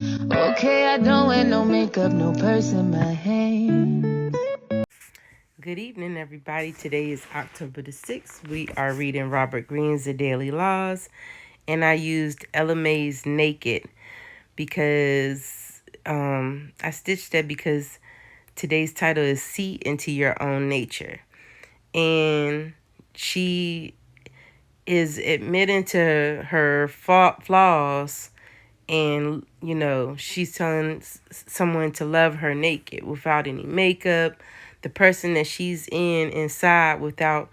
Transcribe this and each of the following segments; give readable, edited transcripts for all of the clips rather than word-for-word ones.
Okay, I don't wear no makeup, no purse in my hand. Good evening, everybody. Today is October the 6th. We are reading Robert Greene's The Daily Laws, and I used Ella Mae's Naked because I stitched that because today's title is See Into Your Own Nature. And she is admitting to her flaws, and she's telling someone to love her naked without any makeup, the person that she's inside, without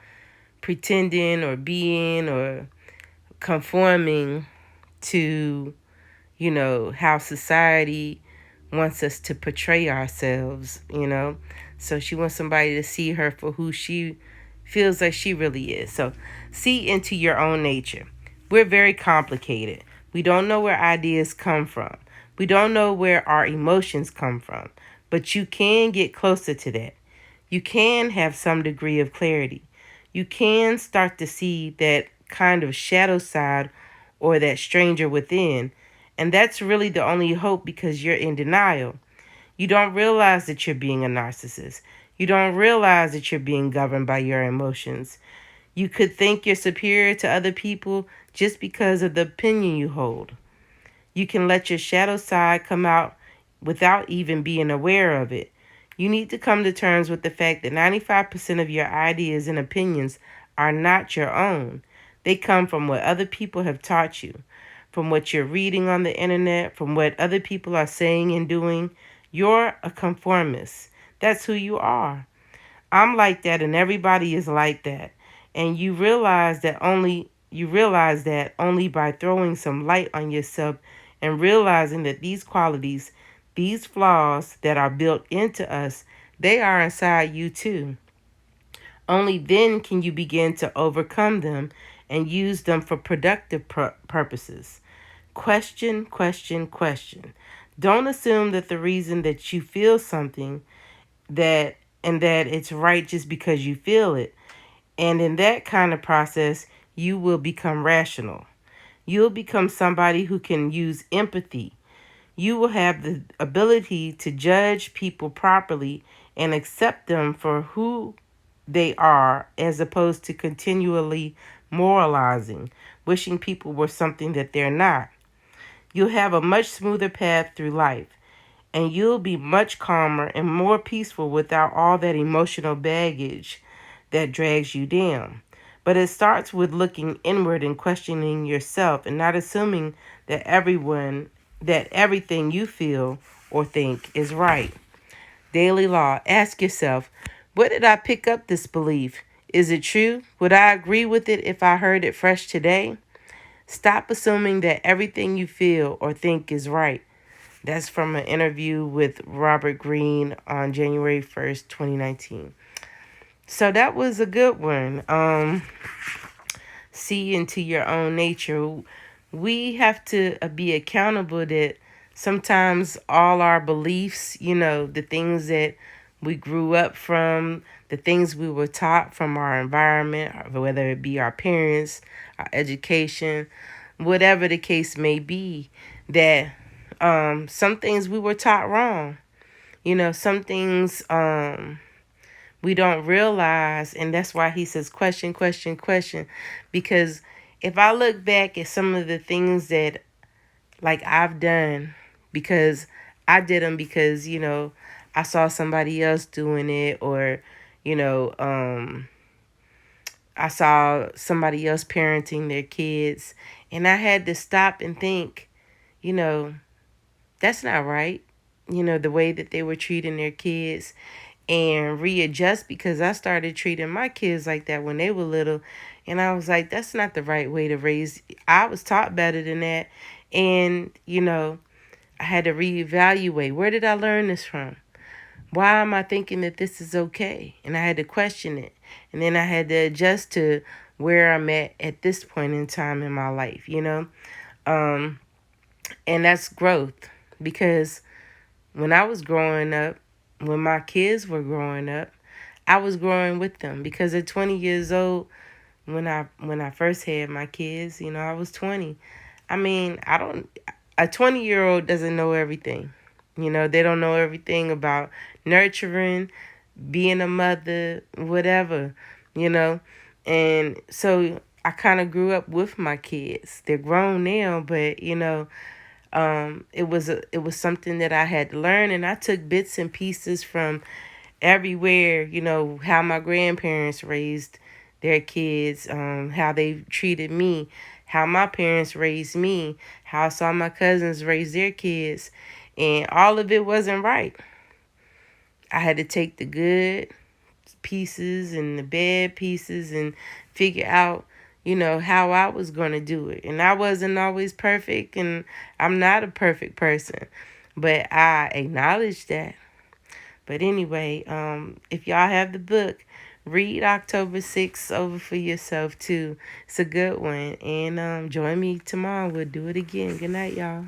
pretending or being or conforming to how society wants us to portray ourselves. So she wants somebody to see her for who she feels like she really is. So see into your own nature. We're very complicated. We don't know where ideas come from. We don't know where our emotions come from. But you can get closer to that. You can have some degree of clarity. You can start to see that kind of shadow side or that stranger within. And that's really the only hope, because you're in denial. You don't realize that you're being a narcissist. You don't realize that you're being governed by your emotions. You could think you're superior to other people just because of the opinion you hold. You can let your shadow side come out without even being aware of it. You need to come to terms with the fact that 95% of your ideas and opinions are not your own. They come from what other people have taught you, from what you're reading on the internet, from what other people are saying and doing. You're a conformist. That's who you are. I'm like that, and everybody is like that. And you realize that only by throwing some light on yourself and realizing that these qualities, these flaws that are built into us, they are inside you too. Only then can you begin to overcome them and use them for productive purposes. Question, question, question. Don't assume that the reason that you feel something that and that it's right just because you feel it. And in that kind of process, you will become rational. You'll become somebody who can use empathy. You will have the ability to judge people properly and accept them for who they are, as opposed to continually moralizing, wishing people were something that they're not. You'll have a much smoother path through life, and you'll be much calmer and more peaceful without all that emotional baggage that drags you down. But it starts with looking inward and questioning yourself, and not assuming that everything you feel or think is right. Daily law. Ask yourself, where did I pick up this belief? Is it true? Would I agree with it if I heard it fresh today? Stop assuming that everything you feel or think is right. That's from an interview with Robert Greene on January 1st, 2019. So that was a good one. See into your own nature. We have to be accountable that sometimes all our beliefs, the things that we grew up from, the things we were taught from our environment, whether it be our parents, our education, whatever the case may be, that some things we were taught wrong. Some things we don't realize, and that's why he says question, question, question. Because if I look back at some of the things that like I've done, because I did them because I saw somebody else doing it, or you know I saw somebody else parenting their kids, and I had to stop and think, you know that's not right. The way that they were treating their kids, and readjust, because I started treating my kids like that when they were little. And I was like, that's not the right way to raise. I was taught better than that. And, I had to reevaluate. Where did I learn this from? Why am I thinking that this is okay? And I had to question it. And then I had to adjust to where I'm at this point in time in my life. Um, and that's growth, because when I was growing up, when my kids were growing up, I was growing with them, because at 20 years old, when I first had my kids, I was 20. I mean, a 20-year-old doesn't know everything. They don't know everything about nurturing, being a mother, whatever, you know. And so I kind of grew up with my kids. They're grown now, but it was something that I had to learn, and I took bits and pieces from everywhere. How my grandparents raised their kids, how they treated me, how my parents raised me, how I saw my cousins raise their kids, and all of it wasn't right. I had to take the good pieces and the bad pieces and figure out, how I was going to do it. And I wasn't always perfect, and I'm not a perfect person, but I acknowledge that. But anyway, if y'all have the book, read October 6th over for yourself too. It's a good one. And join me tomorrow. We'll do it again. Good night, y'all.